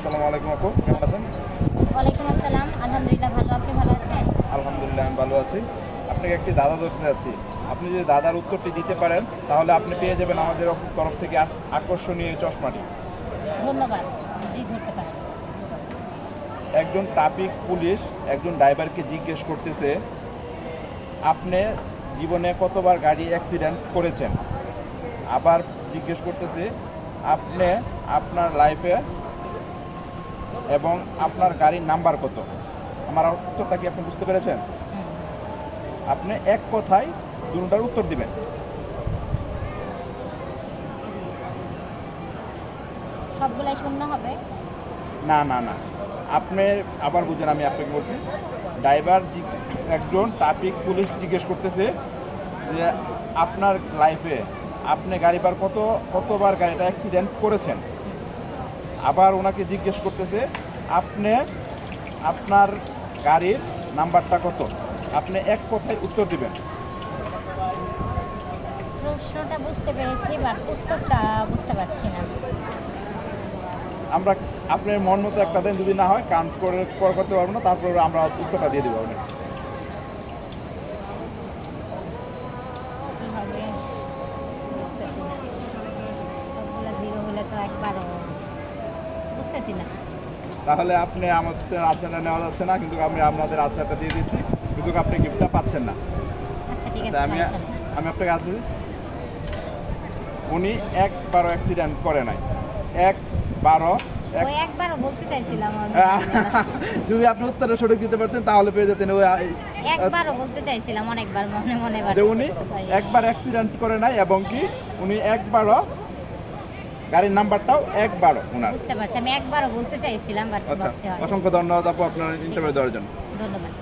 আসসালামু আলাইকুম আপু, কেমন আছেন? ওয়ালাইকুম আসসালাম। আলহামদুলিল্লাহ ভালো। আপনি ভালো আছেন? আলহামদুলিল্লাহ আমি ভালো আছি। আপনাকে একটি দাদা ধরতে যাচ্ছি। আপনি যদি দাদার উত্তরটি দিতে পারেন তাহলে আপনি পেয়ে যাবেন আমাদের তরফ থেকে আকর্ষণীয় এই চশমাটি। ধন্যবাদ। জি, ধরতে পারেন। একজন ট্রাফিক পুলিশ একজন ড্রাইভারকে জিজ্ঞেস করতেছে, আপনি জীবনে কতবার গাড়ি অ্যাক্সিডেন্ট করেছেন? আবার জিজ্ঞেস করতেছে, আপনি আপনার লাইফে এবং আপনার গাড়ির নাম্বার কত? আমার উত্তরটা কি আপনি বুঝতে পেরেছেন? হুম। আপনি এক কথায় দুটোটার উত্তর দিবেন। সবগুলাই শূন্য হবে? না না না, আপনি আবার বুঝেন, আমি আপনাকে বলছি। ড্রাইভার একজন ট্রাফিক পুলিশ জিজ্ঞেস করতেছে যে আপনার লাইফে আপনি গাড়িবার কতবার গাড়িটা অ্যাক্সিডেন্ট করেছেন। আবার ওনাকে জিজ্ঞেস করতেছে, আপনি আপনার গাড়ির নাম্বারটা কত? আপনি এক কথায় উত্তর দিবেন। প্রশ্নটা বুঝতে পেরেছি, বাট উত্তরটা বুঝতে পারছি না। আমরা আপনার মন মতো একটা দেন, যদি না হয় কাউন্ট করে করতে পারবো না, তারপরে আমরা উত্তরটা দিয়ে দেবো আপনাকে। কি হবে বুঝতেছি না। সবগুলা জিরো হলে তো একবারও বুঝতেছি না। তাহলে আপনি আমাদের আবদারটা নেওয়া যাচ্ছে না, কিন্তু আমি আপনাদের আবদারটা দিয়ে দিচ্ছি, কিন্তু আপনি গিফটটা পাচ্ছেন না। আচ্ছা, ঠিক আছে, তাই আমি সমস্যা নেই। আমি আপনাকে আজ উনি একবারও অ্যাক্সিডেন্ট করে নাই। একবারও ওই একবারও বলতে চাইছিলাম আমি। যদি আপনি উত্তরে সঠিক দিতে পারতেন তাহলে পেয়ে যেতেন ওই একবারও বলতে চাইছিলাম, অনেকবার মনে মনে যে উনি একবার অ্যাক্সিডেন্ট করে নাই এবং কি উনি একবারও গাড়ির নাম্বারটাও একবারও ওনার। বুঝতে পারছি, আমি একবারও বলতে চাইছিলাম, বাট আচ্ছা, বলতে হয়। অসংখ্য ধন্যবাদ আপু আপনার ইন্টারভিউ দেওয়ার জন্য। ধন্যবাদ।